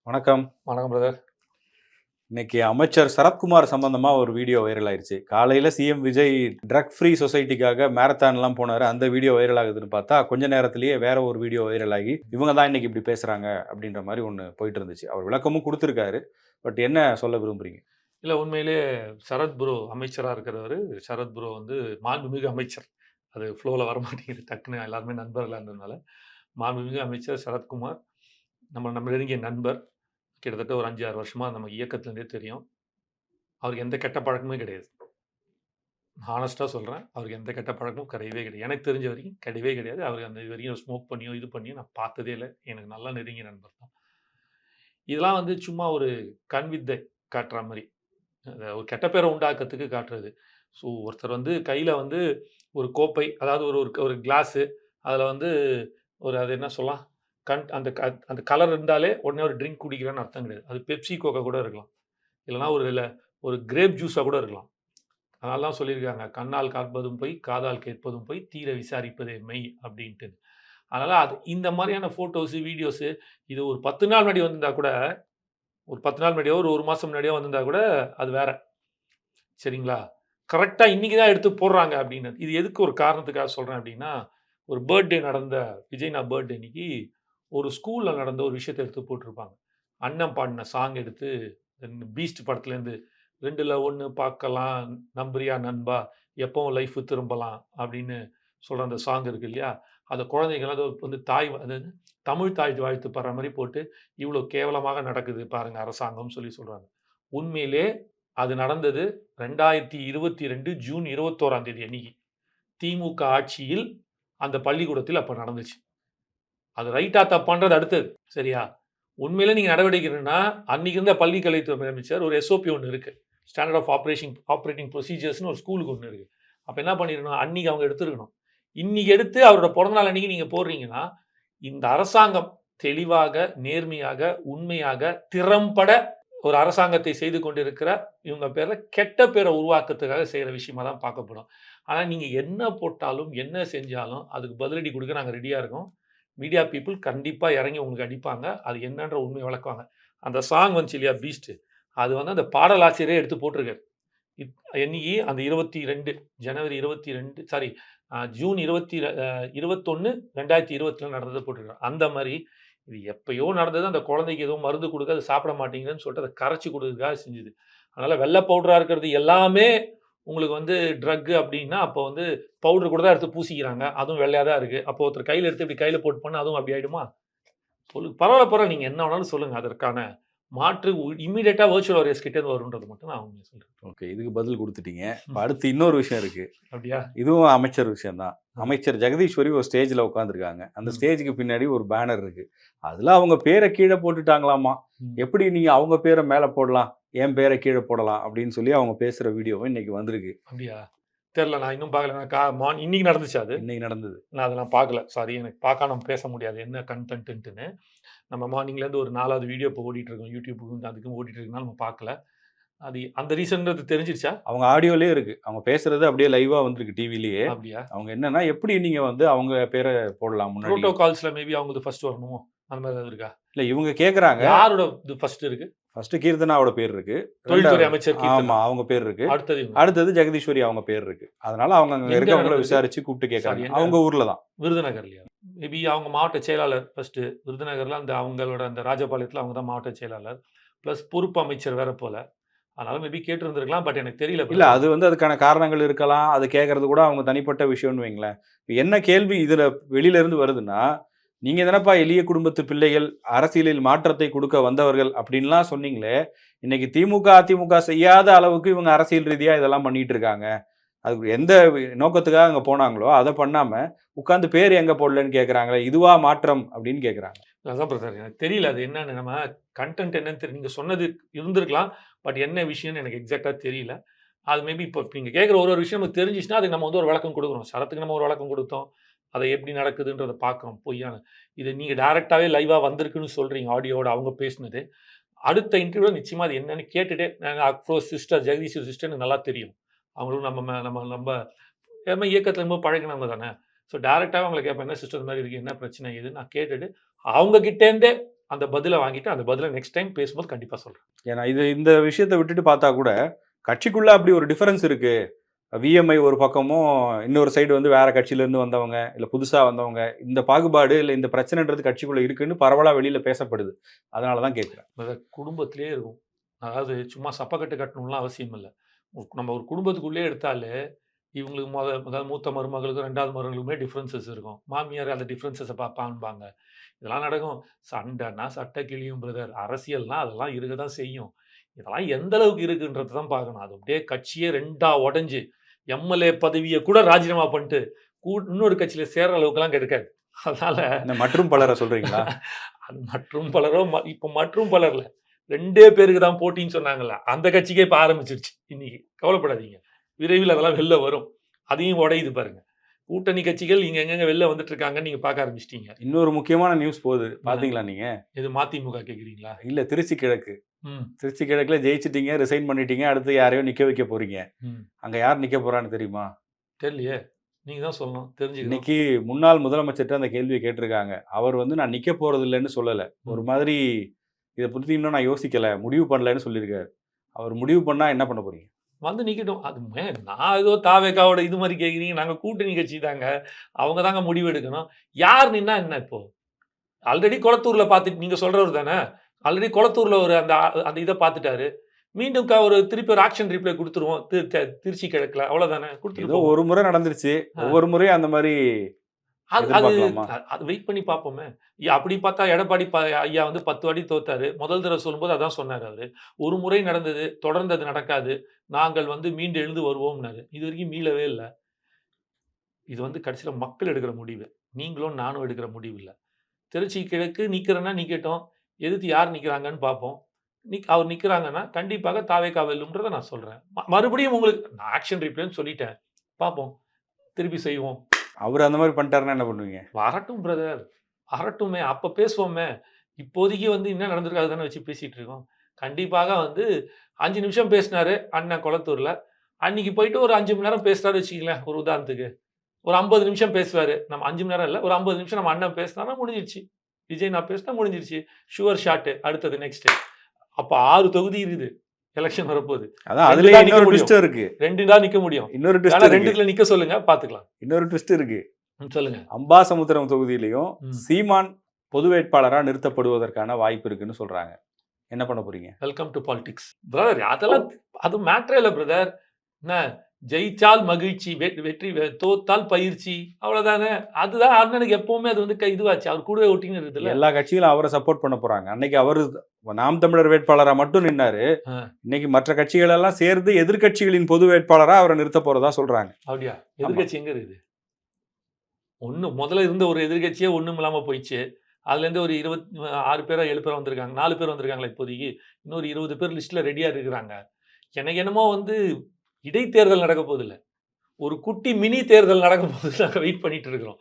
வணக்கம். வணக்கம் பிரதர். இன்னைக்கு அமைச்சர் சரத்குமார் சம்பந்தமா ஒரு வீடியோ வைரல் ஆயிருச்சு. காலையில சிஎம் விஜய் ட்ரக் ஃப்ரீ சொசைட்டிக்காக மேரத்தான்லாம் போனாரு. அந்த வீடியோ வைரல் ஆகுதுன்னு பார்த்தா கொஞ்ச நேரத்திலேயே வேற ஒரு வீடியோ வைரல் ஆகி இவங்க தான் இன்னைக்கு இப்படி பேசுறாங்க அப்படின்ற மாதிரி ஒன்று போயிட்டு இருந்துச்சு. அவர் விளக்கமும் கொடுத்துருக்காரு. பட் என்ன சொல்ல விரும்புறீங்க? இல்லை, உண்மையிலே சரத் ப்ரோ அமைச்சராக இருக்கிறவர். சரத் ப்ரோ வந்து மாண்புமிகு அமைச்சர். அது ஃப்ளோவில் வரமாட்டேங்குது, டக்குன்னு எல்லாருமே நண்பர்களாக இருந்ததுனால. மாண்புமிகு அமைச்சர் சரத்குமார் நம்ம நெருங்கிய நண்பர். கிட்டத்தட்ட ஒரு 5-6 வருஷமாக நம்ம இயக்கத்துலேருந்தே தெரியும். அவருக்கு எந்த கெட்ட பழக்கமே கிடையாது. ஹானஸ்ட்டாக சொல்கிறேன், அவருக்கு எந்த கெட்ட பழக்கமும் கிடையவே கிடையாது. எனக்கு தெரிஞ்ச வரைக்கும் கிடையவே கிடையாது. அவருக்கு அந்த இது வரைக்கும் ஸ்மோக் பண்ணியோ இது பண்ணியோ நான் பார்த்ததே இல்லை. எனக்கு நல்லா நெருங்கிய நண்பர் தான். இதெல்லாம் வந்து சும்மா ஒரு கண் வித்தை காட்டுற மாதிரி, ஒரு கெட்ட பேரை உண்டாக்கிறதுக்கு காட்டுறது. ஸோ ஒருத்தர் வந்து கையில் வந்து ஒரு கோப்பை, அதாவது ஒரு ஒரு கிளாஸு, அதில் வந்து ஒரு அது என்ன சொல்லலாம், அந்த கலர் இருந்தாலே உடனே ஒரு ட்ரிங்க் குடிக்கிறேன்னு அர்த்தம் கிடையாது. அது பெப்சி கோக்கா கூட இருக்கலாம், இல்லைனா ஒரு கிரேப் ஜூஸாக கூட இருக்கலாம். அதனால தான் சொல்லியிருக்காங்க, கண்ணால் காப்பதும் போய், காதால் கேட்பதும் போய், தீர விசாரிப்பதே மெய் அப்படின்ட்டு. அதனால் அது இந்த மாதிரியான ஃபோட்டோஸு, வீடியோஸு இது ஒரு 10 நாள் முன்னாடி வந்திருந்தா கூட, ஒரு 10 நாள் முன்னாடியோ ஒரு மாதம் முன்னாடியோ வந்திருந்தா கூட அது வேற. சரிங்களா? கரெக்டாக இன்றைக்கி தான் எடுத்து போடுறாங்க அப்படின்னு. இது எதுக்கு ஒரு காரணத்துக்காக சொல்கிறேன் அப்படின்னா, ஒரு பர்த்டே நடந்த விஜய்னா பர்த்டே அன்னைக்கு ஒரு ஸ்கூலில் நடந்த ஒரு விஷயத்தை எடுத்து போட்டிருப்பாங்க. அண்ணன் பாடின சாங் எடுத்து பீஸ்ட் படத்துலேருந்து 2ல் 1 பார்க்கலாம், நம்புறியா நண்பா, எப்பவும் லைஃபு திரும்பலாம் அப்படின்னு சொல்கிற அந்த சாங் இருக்கு இல்லையா? அந்த குழந்தைங்கலாம் அது வந்து அதாவது தமிழ் தாய் வாழ்த்து பாடுற மாதிரி போட்டு, இவ்வளோ கேவலமாக நடக்குது பாருங்க அரசாங்கம்னு சொல்கிறாங்க. உண்மையிலே அது நடந்தது 2022 ஜூன் 21ஆம் தேதி அன்னைக்கு. திமுக ஆட்சியில் அந்த பள்ளிக்கூடத்தில் அப்ப நடந்துச்சு. அது ரைட்டா தப்பான்றது அடுத்தது. சரியா? உண்மையிலே நீங்க நடவடிக்கை என்னன்னா, அன்னைக்கு இருந்த பள்ளி கல்வித்துறை அமைச்சர் ஒரு எஸ்ஓபி ஒண்ணு இருக்கு. ஸ்டாண்டர்ட் ஆஃப் ஆப்பரேட்டிங் ப்ரொசீஜர்ஸ்னு ஒரு ஸ்கூலுக்கு ஒண்ணு இருக்கு. அப்ப என்ன பண்ணிரணும், அன்னைக்கு அவங்க எடுத்திருக்கணும். இன்னைக்கு எடுத்து அவரோட பிறந்த நாள் அன்னைக்கு நீங்க போடுறீங்கன்னா, இந்த அரசாங்கம் தெளிவாக, நேர்மையாக, உண்மையாக, திறம்பட ஒரு அரசாங்கத்தை செய்து கொண்டிருக்கிற இவங்க பேர்ல கெட்ட பேரை உருவாக்குறதுக்காக செய்யற விஷயமா தான் பார்க்கப்படும். ஆனா நீங்க என்ன போட்டாலும், என்ன செஞ்சாலும் அதுக்கு பதிலடி கொடுக்க நாங்க ரெடியா இருக்கோம். மீடியா பீப்பிள் கண்டிப்பா இறங்கி உங்களுக்கு அடிப்பாங்க. அது என்னன்ற உண்மைய விளக்குவாங்க. அந்த சாங் வந்துச்சு இல்லையா பீஸ்ட், அது வந்து அந்த பாடலாசிரியரே எடுத்து போட்டிருக்காரு. என்னைக்கு அந்த 22 ஜனவரி 22 சாரி ஜூன் 21 2020 நடந்தது போட்டிருக்காரு. அந்த மாதிரி இது எப்பயோ நடந்தது. அந்த குழந்தைக்கு ஏதோ மருந்து கொடுக்க அது சாப்பிட மாட்டேங்குதுன்னு சொல்லிட்டு அதை கரைச்சி கொடுக்கறதுக்காக செஞ்சது. அதனால வெள்ளை பவுடரா இருக்கிறது எல்லாமே உங்களுக்கு வந்து ட்ரக் அப்படின்னா, அப்போ வந்து பவுடர் கூட தான் எடுத்து பூசிக்கிறாங்க. அதுவும் வெள்ளையா தான் இருக்கு. அப்போ ஒருத்தர் கையில எடுத்து இப்படி கையில போட்டு பண்ணா அதுவும் அப்படி ஆயிடுமா? பரவாயில்ல நீங்க என்ன வேணாலும் சொல்லுங்க. அதற்கான மாற்று இம்மீடியட்டா வெர்ச்சுவல் வாரியர்ஸ் கிட்ட இருந்து வரும்ன்றது மட்டும் நான் உண்மைய சொல்றேன். ஓகே, இதுக்கு பதில் கொடுத்துட்டீங்க. இப்ப அடுத்து இன்னொரு விஷயம் இருக்கு. அப்படியா? இதுவும் அமைச்சர் விஷயம் தான். அமைச்சர் ஜெகதீஸ்வரி ஒரு ஸ்டேஜ்ல உட்காந்துருக்காங்க. அந்த ஸ்டேஜுக்கு பின்னாடி ஒரு பேனர் இருக்கு. அதுல அவங்க பேரை கீழே போட்டுட்டாங்களாமா. எப்படி நீங்க அவங்க பேரை மேல போடலாம், என் பேரை கீழே போடலாம் அப்படின்னு சொல்லி அவங்க பேசுற வீடியோவும் இன்னைக்கு வந்திருக்கு. அப்படியா? தெரியல, நான் இன்னும் பார்க்கல. நான் இன்னைக்கு நடந்துச்சு அது. இன்னைக்கு நடந்தது. நான் அதெல்லாம் பார்க்கல. சாரி, எனக்கு பார்க்காம பேச முடியாது என்ன கன்டென்ட்ன்னு. நம்ம மார்னிங்லேருந்து ஒரு 4வது வீடியோ இப்போ ஓடிட்டு இருக்கோம். யூடியூப்புக்கும் அதுக்கும் ஓடிட்டு இருக்கனால நம்ம பார்க்கல. அது அந்த ரீசன்றது தெரிஞ்சிருச்சா? அவங்க ஆடியோலயே இருக்கு. அவங்க பேசுறது அப்படியே லைவா வந்திருக்கு டிவிலயே. அப்படியா? அவங்க என்னன்னா எப்படி நீங்க வந்து அவங்க பேரை போடலாம் முன்னாடி. புரோட்டோகால்ஸ்ல மேபி அவங்களுக்கு ஃபர்ஸ்ட் வரணுமோ? அந்த மாதிரி ஏதாவது இருக்கா? இல்ல இவங்க கேக்குறாங்க. யாரோட இது ஃபர்ஸ்ட் இருக்கு? ஃபர்ஸ்ட் கீர்த்தனாவோட பேர் இருக்கு. தொழில்துறை அமைச்சர் கீர்த்தனா. ஆமா, அவங்க பேர் இருக்கு. அடுத்தது அடுத்தது ஜெகதீஸ்வரி அவங்க பேர் இருக்கு. அதனால அவங்க அங்க இருக்கவங்கள விசாரிச்சு கூப்பிட்டு கேட்கறாங்க. அவங்க ஊர்ல தான். விருதுநகர்லயா? மேபி அவங்க மாவட்ட செயலாளர் ஃபர்ஸ்ட். விருதுநகர்ல அந்த அவங்களோட அந்த ராஜபாளையத்துல அவங்க தான் மாவட்ட செயலாளர். பிளஸ் பொறுப்பு அமைச்சர் வேற போல. அதனால மேபி கேட்டிருந்திருக்கலாம். பட் எனக்கு தெரியல. இல்ல அது வந்து அதுக்கான காரணங்கள் இருக்கலாம். அது கேட்கறது கூட அவங்க தனிப்பட்ட விஷயம்னு வைங்களேன். என்ன கேள்வி இதுல வெளியில இருந்து வருதுன்னா, நீங்க தானப்பா எளிய குடும்பத்து பிள்ளைகள், அரசியலில் மாற்றத்தை கொடுக்க வந்தவர்கள் அப்படின்லாம் சொன்னீங்களே. இன்னைக்கு திமுக, அதிமுக செய்யாத அளவுக்கு இவங்க அரசியல் ரீதியா இதெல்லாம் பண்ணிட்டு இருக்காங்க. அதுக்கு எந்த நோக்கத்துக்காக அங்க போனாங்களோ அதை பண்ணாம உட்கார்ந்து பேர் எங்க போடலன்னு கேட்கறாங்களே. இதுவா மாற்றம் அப்படின்னு கேட்கறாங்க. அதான் பிரதர், எனக்கு தெரியல அது என்னன்னு. நம்ம கண்டென்ட் என்னன்னு தெரியும். நீங்க சொன்னது இருந்திருக்கலாம். பட் என்ன விஷயம்னு எனக்கு எக்ஸாக்டா தெரியல. அது மேபி இப்போ நீங்க கேட்குற ஒரு விஷயம் நமக்கு தெரிஞ்சிச்சுன்னா அதுக்கு நம்ம வந்து ஒரு விளக்கம் கொடுக்குறோம். சரத்துக்கு நம்ம ஒரு விளக்கம் கொடுத்தோம். அதை எப்படி நடக்குதுன்றதை பார்க்குறோம். பொய்யான இது நீங்க டைரக்டாவே லைவா வந்திருக்குன்னு சொல்றீங்க. ஆடியோட அவங்க பேசினது. அடுத்த இன்டர்வியூல நிச்சயமா அது என்னன்னு கேட்டுட்டு அப்ரோஸ் சிஸ்டர் ஜெகதீஸ்வரி சிஸ்டர் எனக்கு நல்லா தெரியும். அவங்களும் நம்ம இயக்கத்துல ரொம்ப பழகினவங்க தானே. ஸோ டைரக்டாவே அவங்களை கேட்பேன், என்ன சிஸ்டர் மாதிரி இருக்கு, என்ன பிரச்சனை இது நான் கேட்டுட்டு அவங்க கிட்டேருந்தே அந்த பதில வாங்கிட்டு அந்த பதில நெக்ஸ்ட் டைம் பேசும்போது கண்டிப்பா சொல்றேன். ஏன்னா இந்த விஷயத்த விட்டுட்டு பார்த்தா கூட கட்சிக்குள்ள அப்படி ஒரு டிஃபரன்ஸ் இருக்கு. விஎம்ஐ ஒரு பக்கமும், இன்னொரு சைடு வந்து வேற கட்சியிலேருந்து வந்தவங்க, இல்ல புதுசா வந்தவங்க. இந்த பாகுபாடு இல்ல இந்த பிரச்சனைன்றது கட்சிக்குள்ள இருக்குன்னு பரவலா வெளியில பேசப்படுது. அதனால தான் கேட்கிறேன். குடும்பத்திலேயே இருக்கும். அதாவது சும்மா சப்பக்கட்டு கட்டணும்லாம் அவசியம் இல்ல. நம்ம ஒரு குடும்பத்துக்குள்ளேயே எடுத்தாலே, இவங்களுக்கு அதாவது மூத்த மருமகளுக்கும், 2வது மருமகளுக்குமே டிஃபரன்ஸஸ் இருக்கும். மாமியார் அந்த டிஃபரன்ஸஸ பாப்பான்பாங்க. இதெல்லாம் நடக்கும். சண்டைன்னா சட்டை கிழியும் பிரதர். அரசியல்னா அதெல்லாம் இருக்க தான் செய்யும். இதெல்லாம் எந்த அளவுக்கு இருக்குன்றத தான் பார்க்கணும். அது அப்படியே கட்சியே 2ஆ உடைஞ்சு, எம்எல்ஏ பதவிய கூட ராஜினாமா பண்ணிட்டு, இன்னொரு கட்சியில சேர்ற அளவுக்குலாம் இருக்காது. அதனால இந்த மற்றும் பலர சொல்றீங்களா? அது மற்றும் பலரோ இப்ப மற்றும் பலர்ல 2 பேருக்கு தான் போட்டின்னு சொன்னாங்கல்ல. அந்த கட்சிக்கே இப்ப ஆரம்பிச்சிருச்சு இன்னைக்கு. கவலைப்படாதீங்க. விரைவில் அதெல்லாம் வெளில வரும். அதையும் உடையுது பாருங்க. கூட்டணி கட்சிகள் இங்க எங்கெங்க வெளில வந்துட்டு இருக்காங்கன்னு நீங்க பார்க்க ஆரம்பிச்சிட்டீங்க. இன்னொரு முக்கியமான நியூஸ் போகுது. பார்த்தீங்களா நீங்க? இது மதிமுக கேட்கிறீங்களா? இல்ல திருச்சி கிழக்கு. ம். திருச்சி கிழக்குல ஜெயிச்சிட்டீங்க, ரிசைன் பண்ணிட்டீங்க. அடுத்து யாரையோ நிக்க வைக்க போறீங்க. ம். அங்க யார் நிக்க போறான்னு தெரியுமா? தெரியலையே. நீங்க தான் சொல்லணும். தெரிஞ்சுக்கணும். இன்னைக்கு முன்னாள் முதலமைச்சர்ட்ட அந்த கேள்விய கேட்டிருக்காங்க. அவர் வந்து நான் நிக்க போறதில்லன்னு சொல்லல. ஒரு மாதிரி இத பத்தி இன்னும் நான் யோசிக்கல, முடிவு பண்ணலன்னு சொல்லியிருக்காரு. அவர் முடிவு பண்ணா என்ன பண்ண போறீங்க? வந்து நிக்கட்டும். அது நான் ஏதோ தாவேக்காவோட இது மாரி கேட்கிறீங்க. நாங்க கூட்டணி கட்சி தாங்க. அவங்க தாங்க முடிவு எடுக்கணும். யார் நின்னா என்ன இப்போ? ஆல்ரெடி கொளத்தூர்ல பார்த்துட்டு நீங்க சொல்றவரு தானே? ஆல்ரெடி கொளத்தூர்ல ஒரு அந்த இத பார்த்துட்டாரு. மீண்டும் ஒரு திருப்பி ஒரு ஆக்ஷன் ரிப்ளை குடுத்துருவோம். திருச்சி கிழக்குல. அவ்வளவுதானே. குடுத்துட்டு ஏதோ போவோம். ஒரு முறை நடந்துருச்சு. ஒவ்வொரு முறையும் அந்த மாரி அது அது எதிர்பார்க்கலாமா? அது வெயிட் பண்ணி பார்ப்போமே. அப்படி பார்த்தா எடப்பாடி ஐயா வந்து 10 வாட்டி தோத்தாரு. முதல் தடவ சொல்லும்போது அதான் சொன்னாரு அவரு. ஒரு முறை நடந்தது. தொடர்ந்து அது நடக்காது. நாங்கள் வந்து மீண்டு எழுந்து வருவோம்னாரு. இதுவரைக்கும் மீளவே இல்ல. இது வந்து கடைசியில மக்கள் எடுக்கிற முடிவு. நீங்களும் நானும் எடுக்கிற முடிவு இல்ல. திருச்சி கிழக்கு நிக்கிறேன்னா நிக்கட்டும். எதிர்த்து யார் நிக்கிறாங்கன்னு பார்ப்போம். அவர் நிக்கிறாங்கன்னா, கண்டிப்பாக தாவேக்கா வெல்லும்ன்றத நான் சொல்றேன். மறுபடியும் உங்களுக்கு நான் ஆக்ஷன் ரிப்ளைன்னு சொல்லிட்டேன். பார்ப்போம். திருப்பி செய்வோம். அவரு அந்த மாரி பண்ணிட்டாருன்னா என்ன பண்ணுவீங்க? வரட்டும் பிரதர். வரட்டுமே. அப்ப பேசுவோமே. இப்போதைக்கு வந்து என்ன நடந்திருக்கு அத தானே வச்சு பேசிட்டு இருக்கோம். கண்டிப்பாக வந்து 5 நிமிஷம் பேசினாரு அண்ணன் கொளத்தூர்ல. அன்னைக்கு போயிட்டு ஒரு 5 மணி நேரம் பேசுறாருன்னு வச்சுக்கங்களேன். ஒரு உதாரணத்துக்கு. ஒரு 50 நிமிஷம் பேசுவாரு. நம்ம 5 மணி நேரம் இல்ல. ஒரு 50 நிமிஷம் நம்ம அண்ணன் பேசினார்னா முடிஞ்சிருச்சு. விஜய் நான் பேசினா முடிஞ்சிருச்சு. ஷுவர் ஷாட் அடுத்தது நெக்ஸ்ட். அப்ப 6 தொகுதி இருக்குது. எலக்ஷன் வரப்போகுது. அதான் 2 அதுலயே தான் நிக்க இன்னொரு முடியும். ட்விஸ்ட் இருக்கு. 2 தான் நிக்க முடியும். இன்னொரு ட்விஸ்ட் ஆனா இருக்கு. 2த்துல நிக்க சொல்லுங்க பார்த்துக்கலாம். இன்னொரு ட்விஸ்ட் இருக்கு. சொல்லுங்க. அம்பாசமுத்திரம் தொகுதியிலயும் ம். சீமான் பொது வேட்பாளரா நிறுத்தப்படுவதற்கான வாய்ப்பு இருக்குன்னு சொல்றாங்க. என்ன பண்ண போறீங்க? Welcome to politics. பிரதர் அதெல்லாம் அது மேட்டரே இல்ல பிரதர். என்ன ஜெயிச்சால் மகிழ்ச்சி, வெற்றி தோத்தால் பயிற்சி அவ்வளவுதானே. அதுதான் அண்ணனுக்கு எப்பவுமே அது வந்து இதுவாச்சு. அவர் கூடவே ஒட்டின்னு இருக்குதுல்ல. எல்லா கட்சிகளும் அவரை சப்போர்ட் பண்ண போறாங்க. அன்னைக்கு அவரு நாம் தமிழர் வேட்பாளரா மட்டும் நின்னாரு. இன்னைக்கு மற்ற கட்சிகள் எல்லாம் சேர்ந்து எதிர்க்கட்சிகளின் பொது வேட்பாளரா அவரை நிறுத்த போறதா சொல்றாங்க. அப்படியா? எதிர்க்கட்சி எங்க இருக்குது? முதல்ல இருந்த ஒரு எதிர்க்கட்சியே ஒண்ணும் இல்லாம போயிடுச்சு. அதுலேருந்து ஒரு 26 பேரோ 7 பேரோ வந்திருக்காங்க. 4 பேர் வந்திருக்காங்களா இப்போதைக்கு. இன்னொரு 20 பேர் லிஸ்ட்ல ரெடியா இருக்கிறாங்க. எனக்கு என்னமோ வந்து இடைத்தேர்தல் நடக்க போதில்ல. ஒரு குட்டி மினி தேர்தல் நடக்க போது நாங்க வெயிட் பண்ணிட்டு இருக்கிறோம்.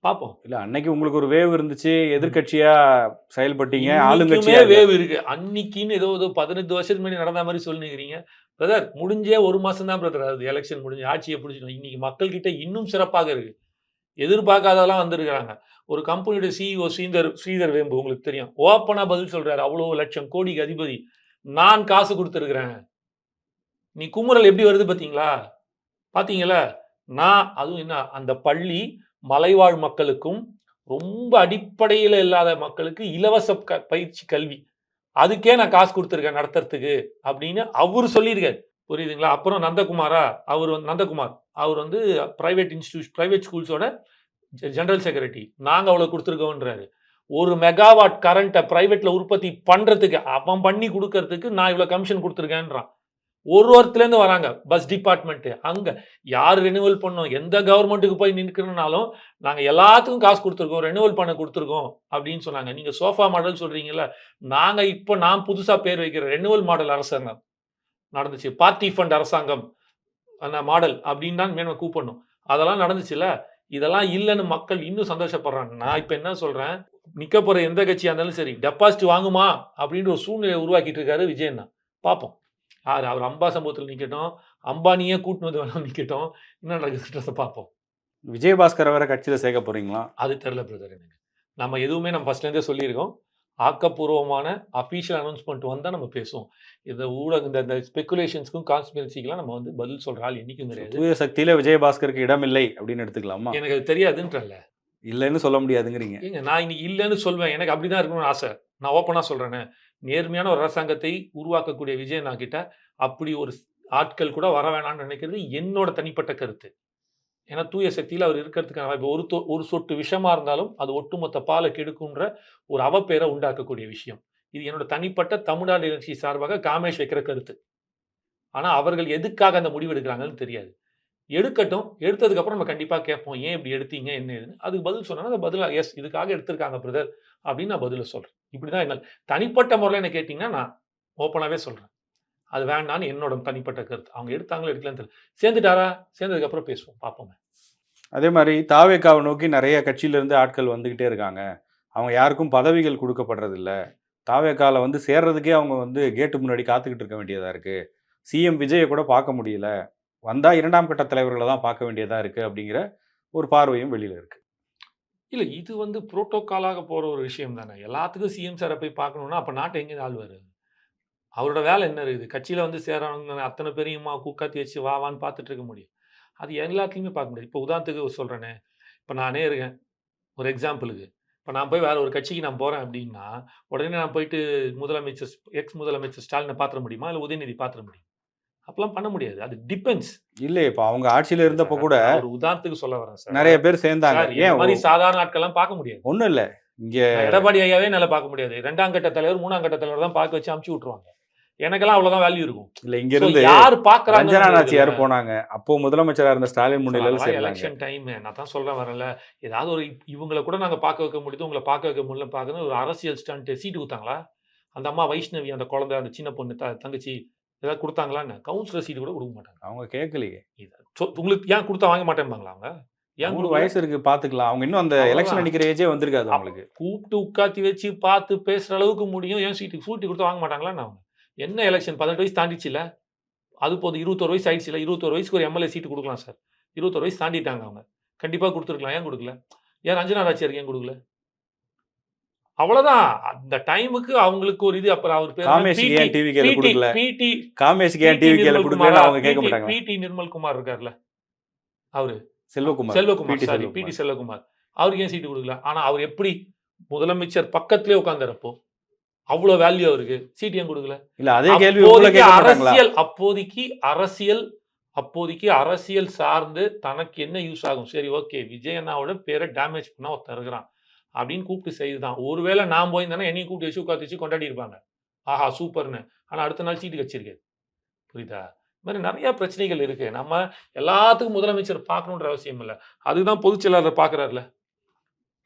பார்ப்போம். இல்ல அன்னைக்கு உங்களுக்கு ஒரு வேவ் இருந்துச்சு. எதிர்க்கட்சியா செயல்பட்டீங்க. இன்னைக்குமே ஆளுங்கட்சியா வேவ் இருக்கு. அன்னைக்குன்னு ஏதோ 18 வருஷத்துக்கு முன்னாடி நடந்த மாரி சொல்லிக்கிறீங்க. பிரதர் முடிஞ்சே 1 மாசம் தான் பிரதர் ஆகுது. எலக்ஷன் முடிஞ்சு ஆட்சியை பிடிச்சிட்டோம். இன்னைக்கு மக்கள் கிட்ட இன்னும் சிறப்பாக இருக்கு. எதிர்பார்க்காததெல்லாம் வந்திருக்காங்க. ஒரு கம்பெனியோட சிஇஓ ஸ்ரீதர் வேம்பு உங்களுக்கு தெரியும். ஓப்பனா பதில் சொல்றாரு. அவ்வளோ லட்சம் கோடிக்கு அதிபதி. நான் காசு குடுத்திருக்கிறேன். நீ குமுறல் எப்படி வருது பார்த்தீங்களா? பார்த்தீங்களா? நான் அதுவும் என்ன அந்த பள்ளி மலைவாழ் மக்களுக்கும், ரொம்ப அடிப்படையில இல்லாத மக்களுக்கு இலவச பயிற்சி கல்வி. அதுக்கே நான் காசு குடுத்திருக்கேன் நடத்துறதுக்கு அப்படின்னு அவரு சொல்லியிருக்காரு. புரியுதுங்களா? அப்புறம் நந்தகுமாரா? நந்தகுமார். அவர் வந்து பிரைவேட் ஸ்கூல்ஸோட ஜெனரல் செக்ரட்டரி. நாங்க அவ்வளவு குடுத்திருக்கோம்ன்றாரு. ஒரு மெகாவாட் கரண்ட்ட பிரைவேட்ல உற்பத்தி பண்றதுக்கு அவன் பண்ணி குடுக்கறதுக்கு நான் இவ்வளவு கமிஷன் குடுத்திருக்கேன்றான். ஒரு இடத்துலேருந்து வராங்க. Bus department. அங்க யார் ரெனிவல் பண்ணோம், எந்த கவர்மெண்ட்டுக்கு போய் நிற்கணும்னாலும் நாங்க எல்லாத்துக்கும் காசு குடுத்துருக்கோம். ரெனிவல் பண்ண குடுத்துருக்கோம் அப்படின்னு சொன்னாங்க. நீங்க சோஃபா மாடல் சொல்றீங்கல்ல. நாங்க இப்ப நான் புதுசா பேர் வைக்கிறேன். ரெனிவல் மாடல் அரசாங்கம் நடந்துச்சு. பார்ட்டி ஃபண்ட் அரசாங்கம் அந்த மாடல் அப்படின்னு தான் மேல கூப்பிடணும். அதெல்லாம் நடந்துச்சுல்ல. இதெல்லாம் இல்லன்னு மக்கள் இன்னும் சந்தோஷப்படுறாங்க. நான் இப்ப என்ன சொல்றேன், நிக்க போற எந்த கட்சியா இருந்தாலும் சரி, டெபாசிட் வாங்குமா அப்படின்ற ஒரு சூழ்நிலையை உருவாக்கிட்டு இருக்காரு விஜயண்ணா. பார்ப்போம். அவர் அம்பாசமுத்திரத்துல நிக்கட்டும், அம்பானியே கூட்டிட்டு வந்து வேணா நிக்கட்டும். என்ன நடக்குதுன்றத பார்ப்போம். விஜயபாஸ்கர் வேற கட்சியில சேர்க்க போறீங்களா? அது தெரியல பிரதர் எனக்கு. நம்ம எதுவுமே நம்ம ஃபர்ஸ்ட்ல இருந்தே சொல்லியிருக்கோம். ஆக்கப்பூர்வமான அஃபிஷியல் அனௌன்ஸ்மெண்ட் வந்தா நம்ம பேசுவோம். இந்த இந்த ஸ்பெகுலேஷன்ஸ்க்கும், கான்ஸ்பிரன்சிக்குலாம் நம்ம வந்து பதில் சொல்ற ஆள் என்னைக்கும் கிடையாது. தூய சக்தியில விஜயபாஸ்கருக்கு இடமில்லை அப்படின்னு எடுத்துக்கலாமா? எனக்கு அது தெரியாதுன்றேன்ல. இல்லன்னு சொல்ல முடியாதுங்கிறீங்க. ஏங்க நான் இன்னைக்கு இல்லன்னு சொல்வேன். எனக்கு அப்படிதான் இருக்கணும்னு ஆசை. நான் ஓப்பனா சொல்றேனே. நேர்மையான ஒரு அரசாங்கத்தை உருவாக்கக்கூடிய விஜய் அண்ணா கிட்ட அப்படி ஒரு ஆட்கள் கூட வர வேணாம்னு நினைக்கிறது என்னோட தனிப்பட்ட கருத்து. ஏன்னா தூய சக்தியில அவர் இருக்கிறதுக்கான வாய்ப்பு ஒரு சொட்டு விஷமா இருந்தாலும் அது ஒட்டுமொத்த பால கெடுக்குன்ற ஒரு அவப்பேரை உண்டாக்கக்கூடிய விஷயம். இது என்னோட தனிப்பட்ட தமிழ்நாடு நிகழ்ச்சி சார்பாக காமேஷ் வைக்கிற கருத்து. ஆனா அவர்கள் எதுக்காக அந்த முடிவு எடுக்கிறாங்கன்னு தெரியாது. எடுக்கட்டும். எடுத்ததுக்கு அப்புறம் நம்ம கண்டிப்பா கேட்போம். ஏன் இப்படி எடுத்தீங்க? என்ன ஏதுன்னு. அதுக்கு பதில் சொன்னா, அந்த பதிலா எஸ் இதுக்காக எடுத்திருக்காங்க பிரதர் அப்படின்னு நான் பதில சொல்றேன். இப்படிதான் என்ன தனிப்பட்ட முறையில என்ன கேட்டீங்கன்னா, நான் ஓப்பனாவே சொல்றேன். அது வேண்டான்னு என்னோட தனிப்பட்ட கருத்து. அவங்க எடுத்தாங்களோ எடுக்கலன்னு தெரியல. சேர்ந்துட்டாரா? சேர்ந்ததுக்கு அப்புறம் பேசுவோம். பார்ப்போமே. அதே மாரி தாவேகாவ நோக்கி நெறைய கட்சியிலிருந்து ஆட்கள் வந்துகிட்டே இருக்காங்க. அவங்க யாருக்கும் பதவிகள் குடுக்கப்படுறதில்ல. தாவேகால வந்து சேர்றதுக்கே அவங்க வந்து கேட்டு முன்னாடி காத்துக்கிட்டு இருக்க வேண்டியதா இருக்கு. சிஎம் விஜய கூட பார்க்க முடியல. வந்தா 2ஆம் கட்ட தலைவர்கள தான் பார்க்க வேண்டியதா இருக்கு அப்படிங்கிற ஒரு பார்வையும் வெளியில இருக்கு. இல்ல இது வந்து புரோட்டோகாலாக போற ஒரு விஷயம் தானே. எல்லாத்துக்கும் சிஎம் சார போய் பார்க்கணும்னா, அப்ப நாட்ட எங்க ஆளுவாரு? அவரோட வேலை என்ன இருக்குது? கட்சியில வந்து சேர்றவங்க அத்தன பேரையுமா உட்காத்தி வச்சு வா வான்னு பார்த்துட்டு இருக்க முடியும். அது எல்லாத்துலயுமே பார்க்க முடியாது. இப்போ உதாரணத்துக்கு சொல்றேனே, இப்ப நானே இருக்கேன். ஒரு எக்ஸாம்பிளுக்கு. இப்ப நான் போய் வேற ஒரு கட்சிக்கு நான் போறேன் அப்டின்னா, உடனே நான் போயிட்டு முதலமைச்சர் எக்ஸ் முதலமைச்சர் ஸ்டாலின பாத்துற முடியுமா? இல்ல உதயநிதி பாத்துற முடியுமா? அப்பலாம் பண்ண முடியாது. அது டிபெண்ட்ஸ். இல்லையே இப்ப அவங்க ஆட்சியில இல்ல இருந்தப்ப சார். கூட நான் ஒரு உதாரணத்துக்கு சொல்ல வரேன் சார். நெறைய பேர் சேர்ந்தாங்க. சார் என்ன ஏன் மாரி சாதாரண ஆட்கள்லாம் பாக்க முடியாது. ஒண்ணும் இல்ல. இங்க நான் எடப்பாடி ஐயாவே என்னால பாக்க முடியாது. 2ஆம் கட்ட தலைவர், 3ஆம் கட்ட தலைவர் தான் பாக்க வச்சு அனுப்பிச்சு விட்டுருவாங்க. எனக்கெல்லாம் அவ்வளோதான் வேல்யூ இருக்கும். இல்ல சோ இங்கிருந்து யார் ரஞ்சனா பாக்குறாங்கன்னு நாச்சியார் போனாங்க. அப்போ முதலமைச்சரா இருந்த ஸ்டாலின் சார் முன்னிலையில அதெல்லாம் சேர்ந்தாங்க. Election time. நான் தான் சொல்றேன் வரேன்ல. ஏதாவது ஒரு இவங்கள கூட நாங்க பாக்க வைக்க முடியுது, உங்கள பாக்க வைக்க முடியல பாக்குறது ஒரு அரசியல் ஸ்டண்ட் சீட்டு குடுத்தாங்களா? அந்த அம்மா வைஷ்ணவி அந்த குழந்தை, அந்த சின்ன பொண்ணு தங்கச்சி ஏதாவது குடுத்தாங்களா என்ன? கவுன்சிலர் சீட் கூட குடுக்க மாட்டாங்க. அவங்க கேட்கலையே. உங்களுக்கு ஏன் குடுத்தா வாங்க மாட்டேன்பாங்களா அவங்க? ஏன் அவங்களுக்கு குடுக்கல? வயசு இருக்கு பாத்துக்கலாம். அவங்க இன்னும் அந்த எலக்ஷன்ல அவ்வளோதான். நிக்கிற ஏஜே வந்திருக்காது அவங்களுக்கு. கூப்பிட்டு உட்காத்தி வச்சு பார்த்து பேசுற அளவுக்கு முடியும். ஏன் சீட்டு குடுத்தா வாங்க மாட்டாங்களா என்ன அவங்க? என்ன எலக்ஷன் 18 வயசு தாண்டிச்சுல்ல. அது போதும் 21 வயசு ஆயிடுச்சுல்ல. 21 வயசுக்கு ஒரு எம்எல்ஏ சீட் குடுக்கலாம் சார். 21 வயசு தாண்டிட்டாங்க அவங்க. கண்டிப்பா குடுத்துருக்கலாம். ஏன் குடுக்கல? ஏன் ரஞ்சனா ராச்சியாருக்கு ஏன் குடுக்கல? அவ்வளோதான். அந்த டைமுக்கு அவங்களுக்கு ஒரு இது அப்புறம் அவர் பேரு என்ன? காமேஷுக்கு ஏன் டிவிகேல பிடி குடுக்கல? பிடி காமேஷுக்கு ஏன் பிடி டிவிகேல நிர்மல் குடுக்கலன்னு குமாரா? அவங்க கேட்க பிடி மாட்டாங்களா? பிடி நிர்மல் குமார் இருக்கார்ல. அவரு. செல்வகுமார். செல்வகுமார். பிடி சாரி. பிடி செல்வகுமார். செல்வகுமார். அவருக்கு ஏன் சீட்டு குடுக்கல? ஆனா அவர் எப்படி முதலமைச்சர் பக்கத்திலேயே உட்கார்ந்தாரப்போ, அவ்ளோ வேல்யூ அவருக்கு. சீட் ஏன் குடுக்கல? இல்ல அதே கேள்வி உங்கள அப்போதைக்கு கேட்க மாட்டாங்களா? அப்போதைக்கு அரசியல் சார்ந்து தனக்கு என்ன யூஸ் ஆகும்? சரி ஓகே. விஜய் அண்ணாவோட பேர டேமேஜ் பண்ண ஒருத்தன் இருக்கிறான். அப்படின்னு கூப்பிட்டு செய்துதான். ஒருவேளை நான் போயிருந்தேன்னா என்னையும் கூப்பிட்டு வச்சு உட்காத்தி வச்சு கொண்டாடி இருப்பாங்க. ஆஹா சூப்பர்ன்னு. ஆனா அடுத்த நாள் சீட்டு கெடச்சிருக்காது. புரியுதா? இந்த மாரி நெறைய பிரச்சனைகள் இருக்கு. நம்ம எல்லாத்துக்கும் முதலமைச்சர் பார்க்கணுன்ற அவசியம் இல்ல. அதுதான் பொதுச் செயலாளர் பார்க்கிறார்ல.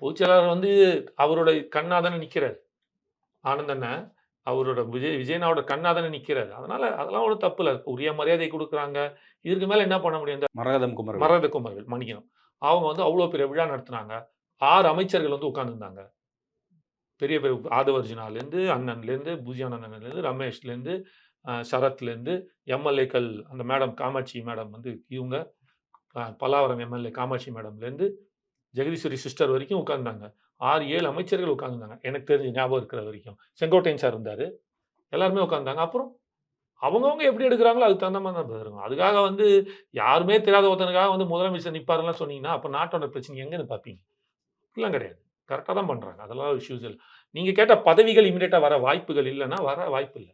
பொதுச் செயலாளர் வந்து அவரோட கண்ணா தானே நிக்கிறாரு. ஆனந்த் அண்ணன் அவரோட விஜய் அண்ணாவோட கண்ணா தானே நிக்கிறாரு. அதனால அதெல்லாம் ஒண்ணும் தப்பு இல்ல. உரிய மரியாதை குடுக்குறாங்க. இதற்கு மேல என்ன பண்ண முடியும்? இந்த மரகதம் குமரவேல். மரகத குமரவேல் மன்னிக்கணும். அவங்க வந்து அவ்ளோ பெரிய விழா நடத்துனாங்க. 6 அமைச்சர்கள் வந்து உட்கார்ந்திருந்தாங்க. பெரிய பெரிய ஆதவ அர்ஜுனாலேருந்து, அண்ணன்லேருந்து, பூஜ்யான் அண்ணன்லேருந்து, ரமேஷ்லேருந்து, சரத்லேருந்து, எம்.எல்.ஏக்கள் அந்த மேடம் காமாட்சி மேடம் வந்து இவங்க, பல்லாவரம் எம்.எல்.ஏ காமாட்சி மேடம்லேருந்து, ஜெகதீஸ்வரி சிஸ்டர் வரைக்கும் உட்கார்ந்தாங்க. 6, 7 அமைச்சர்கள் உட்கார்ந்திருந்தாங்க. எனக்கு தெரிஞ்சு ஞாபகம் இருக்கிற வரைக்கும். செங்கோட்டையன் சார் இருந்தாரு. எல்லாருமே உட்கார்ந்தாங்க. அப்புறம் அவங்கவங்க எப்படி எடுக்குறாங்களோ அதுக்கு தகுந்த மாரி தான் பிரதர் இருக்கும். அதுக்காக வந்து யாருமே தெரியாத ஒருத்தனுக்காக வந்து முதலமைச்சர் நிப்பாருன்லாம் சொன்னீங்கன்னா, அப்ப நாட்டோட பிரச்சனை எங்கன்னு பார்ப்பீங்க? அப்படிலாம் கிடையாது. கரெக்ட்டா தான் பண்றாங்க. அதெல்லாம் இஷ்யூஸ் இல்ல. நீங்க கேட்ட பதவிகள் இமிடியேட்டா வர வாய்ப்புகள் இல்லன்னா, வர வாய்ப்பு இல்ல.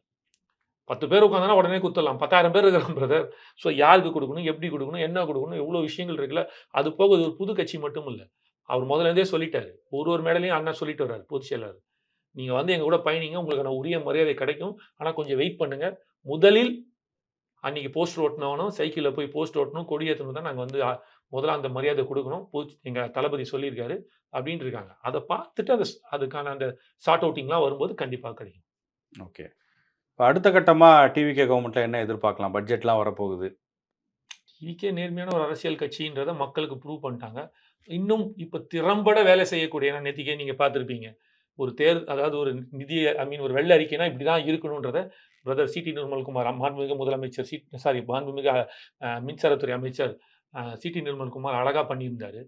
10 பேர் உட்கார்ந்தானா உடனே குடுத்துடலாம். 10,000 பேர் இருக்கிறான் பிரதர். ஸோ யாருக்கு குடுக்கணும்? எப்படி குடுக்கணும்? என்ன குடுக்கணும்? எவ்வளோ விஷயங்கள் இருக்குல்ல. அது போக இது ஒரு புது கட்சி மட்டும் இல்ல. அவர் முதல்ல இருந்தே சொல்லிட்டாரு. ஒரு மேடையிலயும் அண்ணன் சொல்லிட்டு வர்றாரு பொதுச் செயலாளர். நீங்க வந்து எங்க கூட பயணிங்க. உங்களுக்கான உரிய மரியாதை கிடைக்கும். ஆனா கொஞ்சம் வெயிட் பண்ணுங்க. முதலில் அன்னைக்கு போஸ்டர் ஒட்டுனவனும், சைக்கிள்ல போய் போஸ்டர் ஒட்டணும், கொடி ஏத்தணும் தான் நாங்க வந்து முதல்ல அந்த மரியாதை குடுக்கணும். எங்க தளபதி சொல்லியிருக்காரு. அப்டின்ட்டு இருக்காங்க. அத பார்த்துட்டு அதுக்கான அந்த சார்ட் அவுட்டிங்லாம் வரும்போது கண்டிப்பா கிடைக்கும். ஓகே. இப்ப அடுத்த கட்டமா டிவிகே கவர்மெண்ட்ல என்ன எதிர்பார்க்கலாம்? பட்ஜெட்லாம் வரப்போகுது. டிவிகே நேர்மையான ஒரு அரசியல் கட்சின்றத மக்களுக்கு ப்ரூவ் பண்ணிட்டாங்க. இன்னும் இப்ப திறம்பட வேலை செய்யக்கூடிய ஏன்னா நேத்திக்கே நீங்க பார்த்திருப்பீங்க. ஒரு அதாவது ஒரு நிதி ஒரு வெள்ள அறிக்கைன்னா இப்படிதான் இருக்கணும்ன்றத பிரதர் சி.டி. நிர்மல்குமார் மாண்புமிகு முதலமைச்சர் மாண்புமிகு மின்சாரத்துறை அமைச்சர் சி.டி. நிர்மல்குமார் அழகா பண்ணியிருந்தாரு.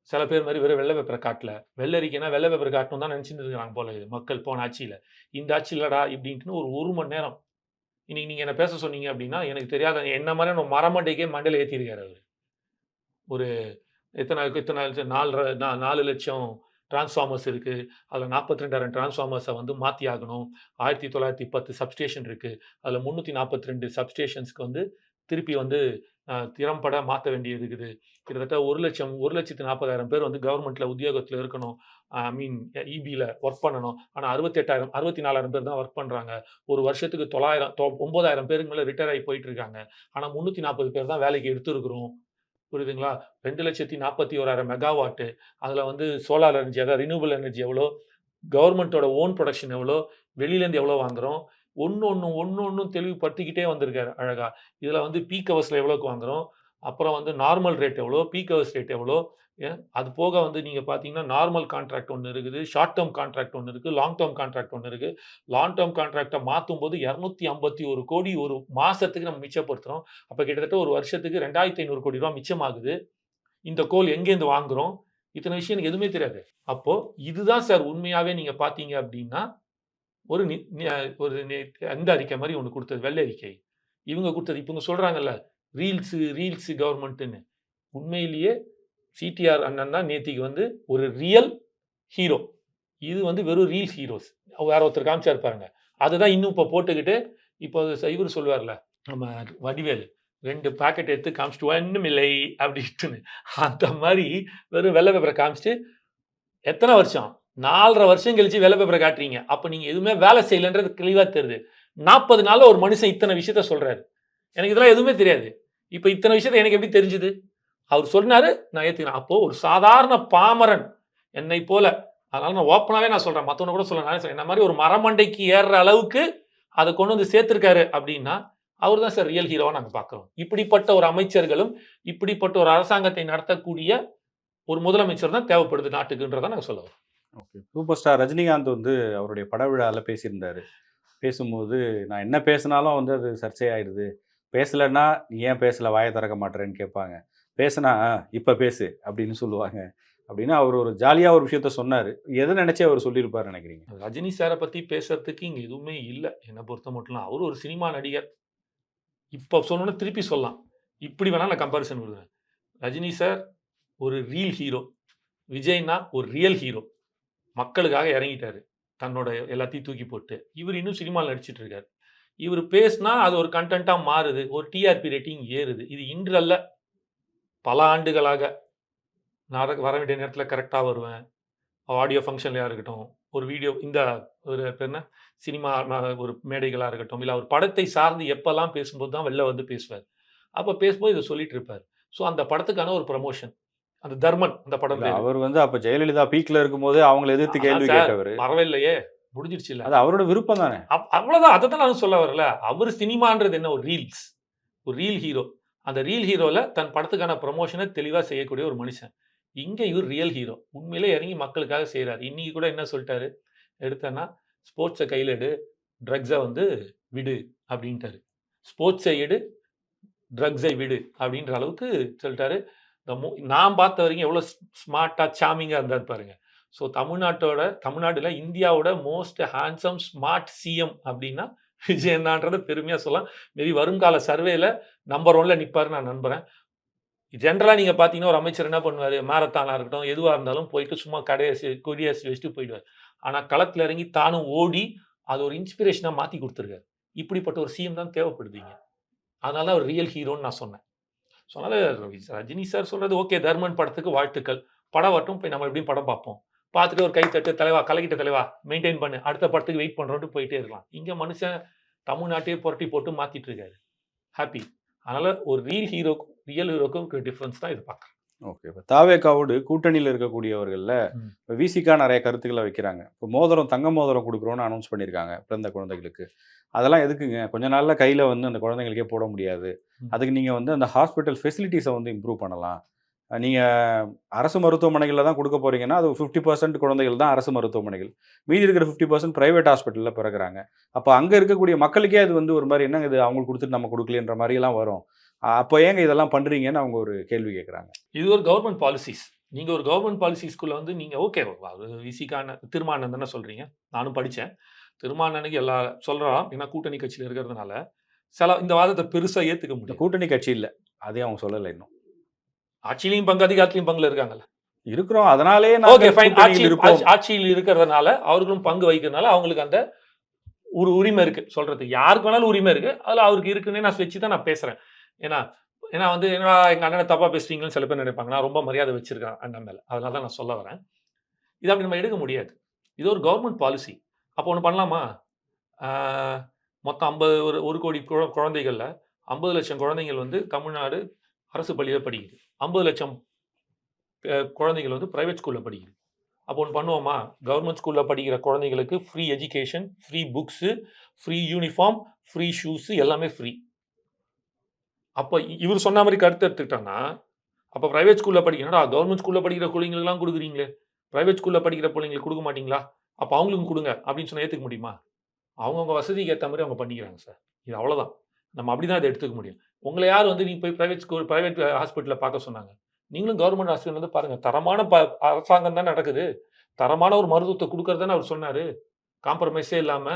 சில பேர் மாதிரி வெறும் வெள்ளை பேப்பரை காட்டல. வெள்ளரிக்கைனா வெள்ளை பேப்பர் காட்டணும் தான் நினைச்சிட்டு இருக்காங்க போல மக்கள் போன ஆட்சியில. இந்த ஆட்சி இல்லடா இப்படின்ட்டு ஒரு மணி நேரம். இன்னைக்கு நீங்க என்ன பேச சொன்னீங்க அப்படின்னா, எனக்கு தெரியாத என்ன மாதிரியான மரமண்டைக்கே மண்டையில ஏத்திருக்காரு அவரு. ஒரு எத்தனை எத்தனை 4,00,000 டிரான்ஸ்ஃபார்மர்ஸ் இருக்கு. அதுல 42,000 டிரான்ஸ்ஃபார்மர்ஸ வந்து மாத்தி ஆகணும். 1910 சப்ஸ்டேஷன் இருக்கு. அதுல 342 சப்ஸ்டேஷன்ஸ்க்கு வந்து திருப்பி வந்து திறம்பட மாத்த வேண்டியது இருக்குது. கிட்டத்தட்ட 1,40,000 பேர் வந்து கவர்மெண்ட்ல உத்தியோகத்துல இருக்கணும். ஐ மீன் இபில ஒர்க் பண்ணணும். ஆனா 64,000 பேர் தான் ஒர்க் பண்றாங்க. ஒரு வருஷத்துக்கு 9,000 பேருக்கு மேல ரிட்டயர் ஆகி போயிட்டு இருக்காங்க. ஆனா 340 பேர் தான் வேலைக்கு எடுத்திருக்கிறோம். புரியுதுங்களா? 2,41,000 மெகாவாட். அதுல வந்து சோலார் எனர்ஜி அதாவது ரினியூவபிள் எனர்ஜி எவ்வளோ? கவர்மெண்ட்டோட ஓன் புரொடக்ஷன் எவ்வளோ? வெளியிலேருந்து எவ்வளோ வாங்குறோம்? ஒண்ணொண்ணும் தெளிவுபடுத்திக்கிட்டே வந்திருக்காரு அழகா. இதுல வந்து பீக் ஹவர்ஸ்ல எவ்வளோக்கு வாங்குறோம்? அப்புறம் வந்து நார்மல் ரேட் எவ்வளோ? பீக் ஹவர்ஸ் ரேட் எவ்வளோ? அது போக வந்து நீங்க பார்த்தீங்கன்னா, நார்மல் கான்ட்ராக்ட் ஒண்ணு இருக்குது. ஷார்ட் டெர்ம் கான்ட்ராக்ட் ஒண்ணு இருக்கு. லாங் டெர்ம் கான்ட்ராக்ட் ஒண்ணு இருக்கு. லாங் டெர்ம் கான்ட்ராக்ட்ட மாத்தும்போது 251 கோடி ஒரு மாசத்துக்கு நம்ம மிச்சப்படுத்துறோம். அப்ப கிட்டத்தட்ட ஒரு வருஷத்துக்கு 2,500 கோடி ரூபாய் மிச்சமாகுது. இந்த கோல் எங்கேருந்து வாங்குறோம்? இத்தன விஷயம் எனக்கு எதுவுமே தெரியாது. அப்போ இதுதான் சார் உண்மையாவே நீங்க பார்த்தீங்க அப்டின்னா, ஒரு நி நி ஒரு இந்த அறிக்கை மாரி ஒண்ணு குடுத்தது. வெள்ளை அறிக்கை. இவங்க குடுத்தது. இப்ப இவங்க சொல்றாங்கல்ல, ரீல்ஸ் கவர்மெண்ட்ன்னு. உண்மையிலேயே சிடிஆர் அண்ணன் தான் நேத்திக்கு வந்து ஒரு ரியல் ஹீரோ. இது வந்து வெறும் ரீல்ஸ் ஹீரோஸ். வேற ஒருத்தர் காமிச்சாரு பாருங்க. அதுதான் இன்னும் இப்ப போட்டுக்கிட்டு, இப்போ இவரு சொல்லுவார்ல, நம்ம வடிவேலு. 2 பாக்கெட் எடுத்து காமிச்சுட்டு ஒண்ணுமில்லை அப்டின்ட்டுன்னு. அந்த மாரி வெறும் வெள்ள பேப்பர காமிச்சுட்டு, எத்தன வருஷம்? 4 1/2 வருஷம் கழிச்சு வெள்ள பேப்பர காட்டுறீங்க. அப்ப நீங்க எதுவுமே வேலை செய்யலன்றது தெளிவா தெரியுது. 40 நாள்ல ஒரு மனுஷன் இத்தன விஷயத்த சொல்றாரு. எனக்கு இதெல்லாம் எதுவுமே தெரியாது. இப்ப இத்தன விஷயத்த எனக்கு எப்படி தெரிஞ்சது? அவர் சொன்னாரு, நான் ஏத்துக்கிறேன். அப்போ ஒரு சாதாரண பாமரன், என்னை போல, அதனால நான் ஓப்பனாவே நான் சொல்றேன். மத்தவன கூட சொல்ல நானே சொல்றேன். என்ன மாரி ஒரு மரமண்டைக்கு ஏறுற அளவுக்கு அத கொண்டு வந்து சேர்த்திருக்காரு அப்டின்னா, அவர் தான் சார் ரியல் ஹீரோவா நாங்க பார்க்கிறோம். இப்படிப்பட்ட ஒரு அமைச்சர்களும், இப்படிப்பட்ட ஒரு அரசாங்கத்தை நடத்தக்கூடிய ஒரு முதலமைச்சர் தான் தேவைப்படுது நாட்டுக்குன்றத நாங்க சொல்ல வரோம். ஓகே. சூப்பர் ஸ்டார் ரஜினிகாந்த் வந்து அவருடைய பட விழால பேசியிருந்தாரு. பேசும்போது, "நான் என்ன பேசினாலும் வந்து அது சர்ச்சையாயிடுது. பேசலன்னா, நீ ஏன் பேசல? வாய திறக்க மாட்றேன்னு" கேட்பாங்க. பேசுனா, இப்ப பேசு" அப்படின்னு சொல்லுவாங்க. அப்படின்னு அவர் ஒரு ஜாலியா ஒரு விஷயத்த சொன்னாரு. எத நினைச்சு அவர் சொல்லியிருப்பாருன்னு நினைக்கிறீங்க? ரஜினி சார பத்தி பேசுறதுக்கு இங்க எதுவுமே இல்ல. என்ன பொறுத்த மட்டும். அவரு ஒரு சினிமா நடிகர். இப்ப சொன்னோனே திருப்பி சொல்லலாம். இப்படி வேணா நான் கம்பேரிசன் குடுக்குறேன். ரஜினி சார் ஒரு ரீல் ஹீரோ. விஜய்னா ஒரு ரியல் ஹீரோ. மக்களுக்காக இறங்கிட்டாரு. தன்னோட எல்லாத்தையும் தூக்கி போட்டு. இவரு இன்னும் சினிமால நடிச்சிட்டு இருக்காரு. இவரு பேசினா அது ஒரு கன்டென்ட்டா மாறுது. ஒரு டிஆர்பி ரேட்டிங் ஏறுது. இது இன்று அல்ல. பல ஆண்டுகளாக நான் வர வேண்டிய நேரத்தில கரெக்ட்டா வருவேன். ஆடியோ ஃபங்ஷன்லயா இருக்கட்டும், ஒரு வீடியோ இந்த ஒரு பேர் என்ன? சினிமா ஒரு மேடைகளா இருக்கட்டும், இல்ல அவர் படத்தை சார்ந்து எப்பலாம் பேசும்போது தான் வெளில வந்து பேசுவாரு. அப்ப பேசும்போது இத சொல்லிட்டு இருப்பாரு. ஸோ அந்த படத்துக்கான ஒரு ப்ரமோஷன். அந்த தர்மன் அந்த படம் இல்ல பேரு. அவர் வந்து அப்ப ஜெயலலிதா பீக்ல இருக்கும்போதே அவங்கள எதிர்த்து அதான் கேள்வி சார் கேட்டவரு. வரவே இல்லையே! முடிஞ்சிருச்சுல்ல. அது அவரோட விருப்பம் தானே! அவ்வளதான். அதத்தான் நானும் சொல்ல வரேன்ல. அவரு சினிமான்றது என்ன? ஒரு ரீல்ஸ். ஒரு ரீல் ஹீரோ. அந்த ரீல் ஹீரோல தன் படத்துக்கான ப்ரமோஷன தெளிவா செய்யக்கூடிய ஒரு மனுஷன். இங்க இவரு ரியல் ஹீரோ. உண்மையிலே இறங்கி மக்களுக்காக செய்றாரு. இன்னைக்கு கூட என்ன சொல்ட்டாரு? எடுத்தேன்னா, "ஸ்போர்ட்ஸ கையில எடு. ட்ரக்ஸ வந்து விடு" அப்டின்ட்டாரு. "ஸ்போர்ட்ஸ எடு, ட்ரக்ஸை விடு" அப்டின்ற அளவுக்கு சொல்ட்டாரு. நான் பார்த்த வரைக்கும் எவ்வளோ ஸ்மார்ட்டா, சார்மிங்கா இருந்தாரு பாருங்க. ஸோ தமிழ்நாடுல இந்தியாவோட மோஸ்ட் ஹேண்ட்சம் ஸ்மார்ட் சிஎம் அப்டின்னா விஜய் அண்ணான்றத பெருமையா சொல்லலாம். மேபி வருங்கால சர்வேல நம்பர் 1ல நிப்பாருன்னு நான் நம்புறேன். ஜெனரலா நீங்க பார்த்தீங்கன்னா, ஒரு அமைச்சர் என்ன பண்ணுவாரு? மாரத்தானா இருக்கட்டும், எதுவா இருந்தாலும் போயிட்டு சும்மா கொடி அசைச்சு வச்சுட்டு போயிடுவாரு. ஆனா களத்துல இறங்கி தானும் ஓடி, அது ஒரு இன்ஸ்பிரேஷனா மாத்தி குடுத்துருக்காரு. இப்படிப்பட்ட ஒரு சிஎம் தான் தேவைப்படுது இங்க. அதனால தான் அவர் ரியல் ஹீரோன்னு நான் சொன்னேன். ஸோ அதனால ரஜினி சார் சொல்றது ஓகே. தர்மன் படத்துக்கு வாழ்த்துக்கள். படம் வரட்டும். போய் நம்ம எப்படியும் படம் பார்ப்போம். பார்த்துட்டு ஒரு கை தட்டு, "தலைவா கலக்கிட்ட தலைவா, மெயின்டெயின் பண்ணு. அடுத்த படத்துக்கு வெயிட் பண்றோம்ன்ட்டு" போயிட்டே இருக்கலாம். இங்க மனுஷன் தமிழ்நாட்டையே புரட்டி போட்டு மாத்திட்டு இருக்காரு. ஹேப்பி. அதனால ஒரு ரியல் ஹீரோக்கும் இருக்கிற டிஃபரன்ஸ் தான் இது பார்க்குறேன். ஓகே. இப்ப தாவேகாவோடு கூட்டணியில இருக்கக்கூடியவர்கள்ல, ம். இப்ப விசிகா நெறைய கருத்துக்கள வைக்கிறாங்க. இப்ப மோதிரம், தங்க மோதிரம் குடுக்குறோம்னு அனௌன்ஸ் பண்ணியிருக்காங்க, பிறந்த குழந்தைகளுக்கு. அதெல்லாம் எதுக்குங்க? கொஞ்ச நாள்ல கையில வந்து அந்த குழந்தைங்களுக்கே போட முடியாது. ம். அதுக்கு நீங்க வந்து அந்த ஹாஸ்பிட்டல் ஃபெசிலிட்டீஸ வந்து இம்ப்ரூவ் பண்ணலாம். நீங்க அரசு மருத்துவமனைகள்ல தான் குடுக்க போறீங்கன்னா, அது 50% குழந்தைகள் தான் அரசு மருத்துவமனைகள். மீதி இருக்கிற 50% பிரைவேட் ஹாஸ்பிட்டல்ல பிறக்குறாங்க. அப்ப அங்க இருக்கக்கூடிய மக்களுக்கே அது வந்து ஒரு மாரி என்னங்க இது அவங்களுக்கு குடுத்துட்டு நம்ம குடுக்கலையேன்ற மாரியெல்லாம் வரும். அப்ப ஏங்க இதெல்லாம் பண்றீங்கன்னு அவங்க ஒரு கேள்வி கேட்குறாங்க. இது ஒரு கவர்ன்மென்ட் பாலிசிஸ். நீங்க ஒரு கவர்மெண்ட் பாலிசி ஸ்கூல்ல வந்து நீங்க ஓகே. அது விசிகான திருமானந்தன் தானே சொல்றீங்க. நானும் படிச்சேன். திருமானந்தனுக்கு எல்லா சொல்றான். ஏன்னா கூட்டணி கட்சியில இருக்கிறதுனால, இந்த வாதத்த பெருசா ஏத்துக்க இந்த முடியாது. கூட்டணி கட்சி இல்ல. அதையும் அவங்க சொல்லல இன்னும். ஆட்சியிலயும் பங்கு, அதிகாரத்திலயும் பங்குல இருக்காங்கல்ல. இருக்கிறோம். அதனாலேயே ஓகே நாங்கள் ஃபைன். கூட்டணியில் இருப்போம். ஆட்சியில் இருக்கிறதுனால, அவர்களும் பங்கு வகிக்கிறதுனால, அவங்களுக்கு அந்த ஒரு உரிமை இருக்கு சொல்றதுக்கு. யாருக்கு வேணாலும் உரிமை இருக்கு. அதுல அவருக்கு இருக்குன்னே நான் வச்சு தான் நான் பேசுறேன். ஏன்னா ஏன்னா வந்து என்னடா எங்க அண்ணன தப்பா பேசுறீங்கன்னு சில பேர் நினைப்பாங்க. நான் ரொம்ப மரியாதை வச்சிருக்கேன் அண்ணன் மேல. அதனால தான் நான் சொல்ல வரேன். இத அப்படி நம்ம எடுக்க முடியாது. இது ஒரு கவர்ன்மென்ட் பாலிசி. அப்போ ஒண்ணு பண்ணலாமா? ஆ மொத்தம் 50 ஒரு 1 கோடி குழந்தைகள்ல 50,00,000 குழந்தைகள் வந்து தமிழ்நாடு அரசு பள்ளியில படிக்குது. 50,00,000 குழந்தைகள் வந்து பிரைவேட் ஸ்கூல்ல படிக்குது. அப்போ ஒண்ணு பண்ணுவோமா? கவர்ன்மென்ட் ஸ்கூல்ல படிக்கிற குழந்தைகளுக்கு free education, free books, free uniform, free shoes எல்லாமே ஃப்ரீ. அப்ப இவரு சொன்ன மாரி கருத்து எடுத்துக்கிட்டோம்னா, அப்ப பிரைவேட் ஸ்கூல்ல என்னடா கவர்ன்மென்ட் ஸ்கூல்ல படிக்கிற பிள்ளைங்களுக்குலாம் குடுக்குறீங்களே, பிரைவேட் ஸ்கூல்ல படிக்கிற பிள்ளைங்களுக்கு குடுக்க மாட்டீங்களா? அப்ப அவங்களுக்கும் குடுங்க அப்படின்னு சொன்னா ஏத்துக்க முடியுமா? அவங்கவங்க வசதிக்கு ஏத்த மாரி அவங்க பண்ணிக்கிறாங்க சார். இது அவ்வளோதான். நம்ம அப்படிதான் இத எடுத்துக்க முடியும். உங்கள யார் வந்து நீங்க போய் பிரைவேட் ஹாஸ்பிட்டல்ல பார்க்க சொன்னாங்க? நீங்களும் கவர்ன்மென்ட் ஹாஸ்பிட்டல் வந்து பாருங்க. தரமான அரசாங்கம் தான் நடக்குது. தரமான ஒரு மருத்துவத்த குடுக்குறது தானே அவர் சொன்னாரு. காம்ப்ரமைஸே இல்லாம.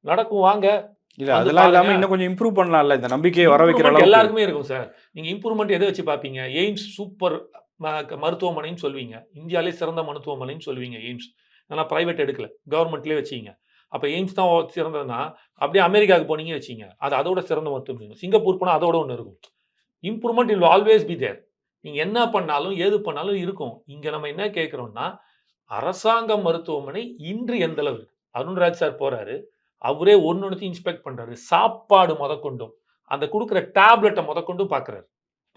நடக்கும் வாங்க. இல்ல வந்து அதெல்லாம் பாருங்க. இல்லாம இன்னும் கொஞ்சம் இம்ப்ரூவ் பண்ணலாம்ல. இந்த நம்பிக்கையை வர வைக்கிற இம்ப்ரூவ்மென்ட் அளவுக்கு. எல்லாருக்குமே இருக்கும் சார். நீங்க இம்ப்ரூவ்மென்ட் எத வச்சு பார்ப்பீங்க? எய்ம்ஸ் சூப்பர் மருத்துவமனைன்னு சொல்வீங்க. இந்தியாவிலேயே சிறந்த மருத்துவமனைன்னு சொல்வீங்க எய்ம்ஸ். ஆனா பிரைவேட் எடுக்கல. கவர்ன்மென்ட்லயே வச்சீங்க. அப்ப எய்ம்ஸ் தான் சிறந்ததுன்னா, அப்படியே அமெரிக்காவுக்கு போனீங்க வச்சீங்க. அது அதோட சிறந்த மருத்துவமனை. சிங்கப்பூர் போனா அதோட ஒண்ணு இருக்கும். Improvement will always be there. நீங்க என்ன பண்ணாலும், ஏது பண்ணாலும் இருக்கும். இங்க நம்ம என்ன கேட்கிறோம்னா, அரசாங்க மருத்துவமனை இன்று எந்த அளவு இருக்கு? அருண்ராஜ் சார் போறாரு. அவரே ஒண்ணொண்ணுத்தையும் இன்ஸ்பெக்ட் பண்றாரு. சாப்பாடு மொதற்கொண்டும், அந்த குடுக்குற டேப்லெட்ட மொதற்கொண்டும் பார்க்கிறாரு.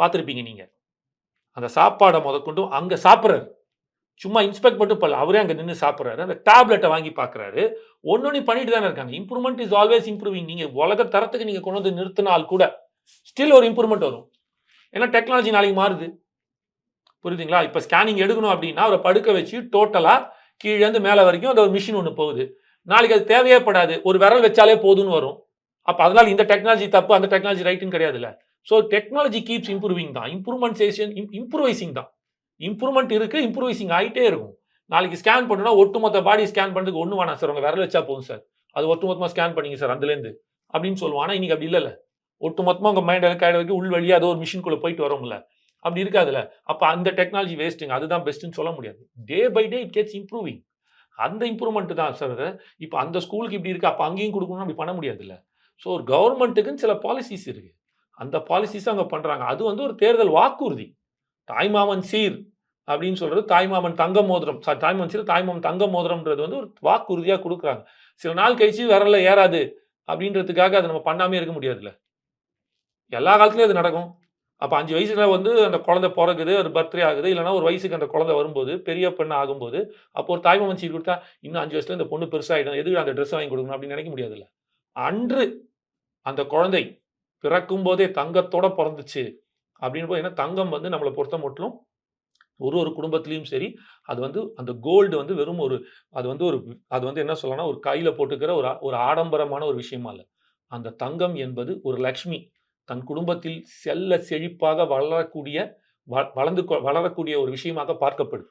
பார்த்திருப்பீங்க நீங்க. அந்த சாப்பாட மொதற்கொண்டும் அங்க சாப்பிடுறாரு. சும்மா இன்ஸ்பெக்ட் மட்டும் பண்ணல. அவரே அங்க நின்னு சாப்பிடுறாரு. அந்த டேப்லெட்ட வாங்கி பார்க்கிறாரு. ஒண்ணொண்ணையும் பண்ணிட்டு தானே இருக்காங்க. Improvement is always improving. நீங்க உலக தரத்துக்கு நீங்க கொண்டு வந்து நிறுத்தினால் கூட, ஸ்டில் ஒரு இம்ப்ரூவ்மென்ட் வரும். ஏன்னா டெக்னாலஜி நாளைக்கு மாறுது. புரியுதுங்களா? இப்ப ஸ்கேனிங் எடுக்கணும் அப்படின்னா, அவர படுக்க வச்சு டோட்டலா கீழேருந்து மேல வரைக்கும் அந்த ஒரு மிஷின் ஒண்ணு போகுது. நாளைக்கு அது தேவையே படாது. ஒரு விரல் வச்சாலே போதும்னு வரும். அப்ப அதனால இந்த டெக்னாலஜி தப்பு, அந்த டெக்னாலஜி ரைட்ன்னு கிடையாதுல்ல. சோ டெக்னாலஜி கீப்ஸ் இம்ப்ரூவிங் தான். இம்ப்ரூவ்மென்டேஷன் இம்ப்ரூவைசிங் தான். இம்ப்ரூவ்மென்ட் இருக்கு, இம்ப்ரூவைசிங் ஆயிட்டே இருக்கும். நாளைக்கு ஸ்கேன் பண்ணனும்னா ஒட்டுமொத்த பாடி ஸ்கேன் பண்றதுக்கு ஒண்ணும் வேணாம் சார். உங்க விரல் வச்சா போதும் சார். அது ஒட்டுமொத்தமா ஸ்கேன் பண்ணீங்க சார் அதுலேருந்து. அப்படின்னு சொல்லுவோம். ஆனா இன்னைக்கு அப்படி இல்லல்ல. ஒட்டுமொத்தமா உங்க மைண்ட் கையில வரைக்கும் உள் வழியா ஏதோ ஒரு மிஷின்குள்ள போயிட்டு வரோம்ல. அப்படி இருக்காதுல்ல. அப்ப அந்த டெக்னாலஜி வேஸ்ட்டுங்க. அதுதான் பெஸ்ட்ன்னு சொல்ல முடியாது. Day by day it gets improving. அந்த இம்ப்ரூவ்மென்ட் தான் சார் அது. இப்ப அந்த ஸ்கூலுக்கு இப்படி இருக்கு. அப்ப அங்கேயும் குடுக்கணும்னா அப்படி பண்ண முடியாதுல்ல. சோ ஒரு கவர்ன்மென்ட்க்குன்னு சில பாலிசிஸ் இருக்கு. அந்த பாலிசிஸ அவங்க பண்றாங்க. அது வந்து ஒரு தேர்தல் வாக்குறுதி. தாய்மாமன் சீர் அப்படின்னு சொல்றது தாய்மாமன் தங்க மோதிரம். தாய்மாமன் சீர் தாய்மாமன் தங்க மோதிரம்ன்றது வந்து ஒரு வாக்குறுதியா குடுக்குறாங்க. சில நாள் கழிச்சு விரல்ல ஏறாது அப்படின்றதுக்காக அத நம்ம பண்ணாமயே இருக்க முடியாதுல்ல. எல்லா காலத்துலயும் அது நடக்கும். அப்ப 5 வயசுல வந்து அந்த குழந்தை பொறக்குது, அது பர்த்டே ஆகுது. இல்லன்னா ஒரு வயசுக்கு அந்த குழந்தை வரும்போது, பெரிய பெண் ஆகும்போது, அப்போ ஒரு தாய்மாமன் சீர் குடுத்தா, இன்னும் 5 வயசுல இந்த பொண்ணு பெருசாயிடும். எதுக்கு அந்த ட்ரெஸ் வாங்கி குடுக்கணும் அப்படின்னு நினைக்க முடியாதுல்ல. அன்று அந்த குழந்தை பிறக்கும்போதே தங்கத்தோட பொறந்துச்சு அப்படின்போது ஏன்னா தங்கம் வந்து நம்மள பொறுத்தமட்டிலும் ஒரு ஒரு குடும்பத்திலயும் சரி, அது வந்து அந்த கோல்டு வந்து வெறும் ஒரு அது வந்து ஒரு அது வந்து என்ன சொல்லலாம்னா, ஒரு கையில போட்டுக்கிற ஒரு ஆடம்பரமான ஒரு விஷயமா இல்ல. அந்த தங்கம் என்பது ஒரு லக்ஷ்மி. தன் குடும்பத்தில் செல்ல செழிப்பாக வளரக்கூடிய வளரக்கூடிய ஒரு விஷயமாக பார்க்கப்படுது.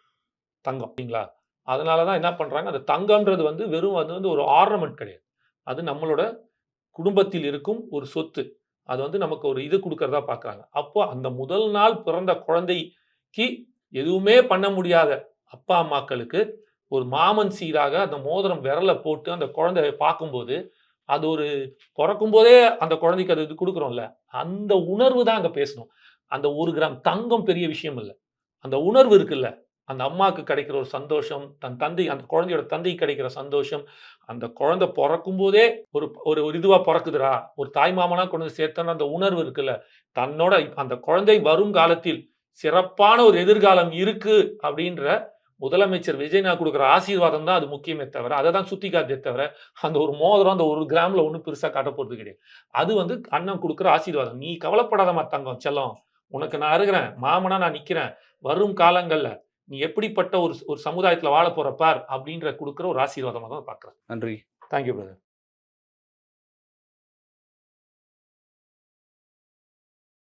தங்கம். சரிங்களா? அதனால தான் என்ன பண்றாங்க, அந்த தங்கம்ன்றது வந்து வெறும் அது வந்து ஒரு ஆர்னமென்ட் கிடையாது. அது நம்மளோட குடும்பத்தில் இருக்கும் ஒரு சொத்து. அது வந்து நமக்கு ஒரு இது குடுக்கிறதா பார்க்குறாங்க. அப்போ அந்த முதல் நாள் பிறந்த குழந்தைக்கு எதுவுமே பண்ண முடியாத அப்பா, அம்மாக்களுக்கு ஒரு மாமன் சீராக அந்த மோதிரம் விரல்ல போட்டு அந்த குழந்தைய பார்க்கும்போது, அது ஒரு பொறக்கும்போதே அந்த குழந்தைக்கு அது இது குடுக்குறோம்ல, அந்த உணர்வு தான் அங்க பேசணும். அந்த 1 கிராம் தங்கம் பெரிய விஷயம் இல்ல. அந்த உணர்வு இருக்குல்ல, அந்த அம்மாக்கு கிடைக்கிற ஒரு சந்தோஷம், அந்த குழந்தையோட தந்தைக்கு கிடைக்கிற சந்தோஷம், அந்த குழந்தை பொறக்கும்போதே ஒரு ஒரு ஒரு இதுவா பொறக்குதுடா, ஒரு தாய் மாமனா கொண்டு வந்து சேர்த்தோம்னு அந்த உணர்வு இருக்குல்ல, தன்னோட அந்த குழந்தை வரும் காலத்தில் சிறப்பான ஒரு எதிர்காலம் இருக்கு அப்படின்ற முதலமைச்சர் விஜய்னா குடுக்குற ஆசீர்வாதம் தான் அது முக்கியமே தவிர, அத தான் சுத்தி காட்டுதே தவிர, அந்த ஒரு மோதிரம் அந்த 1 கிராம்ல ஒண்ணும் பெருசா காட்டப் போறது கிடையாது. அது வந்து அண்ணன் குடுக்குற ஆசீர்வாதம். "நீ கவலைப்படாதம்மா தங்கம், செல்லம். உனக்கு நான் இருக்கிறேன். மாமனா நான் நிக்கிறேன். வரும் காலங்கள்ல நீ எப்படிப்பட்ட ஒரு ஒரு சமுதாயத்துல வாழப் போற பார்" அப்படின்ற குடுக்குற ஒரு ஆசீர்வாதமா தான் பார்க்கிறேன். நன்றி. Thank you brother.